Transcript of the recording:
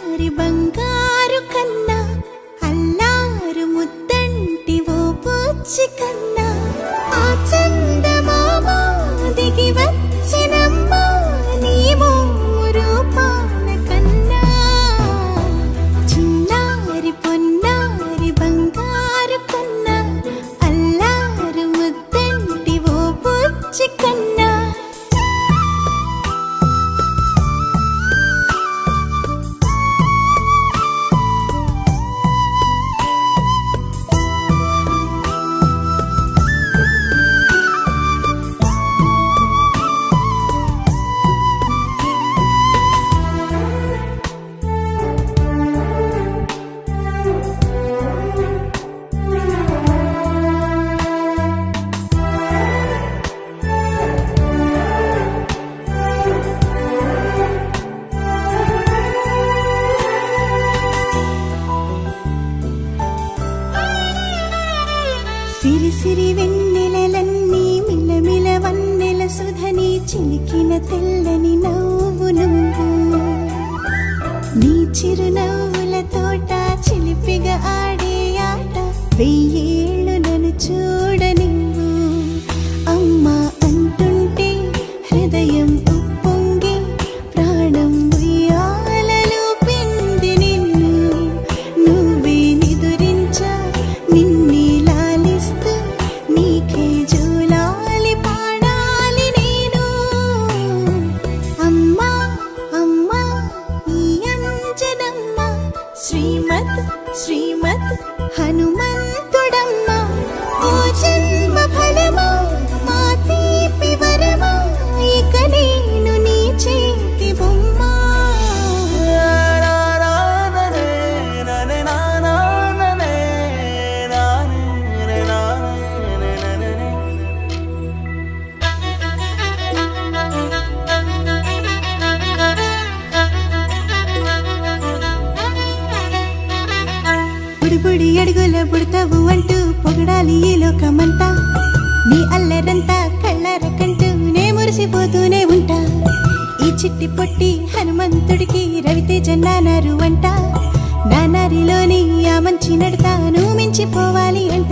చిన్నారి బంగారు కన్నా అల్లారు ముద్దంటి ఓ పూచి కన్నా ఆ చందమామ దిగి వచ్చినమ్మా నీ రూపాల కన్నా చిన్నారి పొన్నారి బంగారు కన్నా అల్లారు ముద్దంటి ఓ పూచి కన్నా సిరి సిరి వెన్నెలలన్నీ మిలమిల వన్నెల సుధని చిలికిన తెల్లని నవ్వు నువ్వు నీ చిరునవ్వుల తోట చిలిపిగా ఆడే ఆట వెయ్యేళ్ళు నన్ను చూడ నువ్వు అమ్మా అంటుంటే హృదయం ఉప్పొంగి ప్రాణం ఉయ్యాలలో పిండి నిన్ను నువ్వే నిదురించా నిన్నే నీకే జూలాలి పాడాలి నేను అమ్మా అమ్మా ఈ అంజనమ్మ శ్రీమత్ శ్రీమత్ హనుమంతుడమ్మ ఓ జన్మ ఫలమా మా తీపి వరమా ఇక నేను నీ చేతి బొమ్మ బుడి అడుగుల బుడతావు అంటూ పొగడాలి ఈ లోకమంతా నీ అల్లరంతా కళ్ళారకంటూ నే మురిసిపోతూనే ఉంటా ఈ చిట్టి పొట్టి హనుమంతుడికి రవితేజ నానారు అంట నానారిలోని ఆ మంచి నడతాను మించిపోవాలి అంట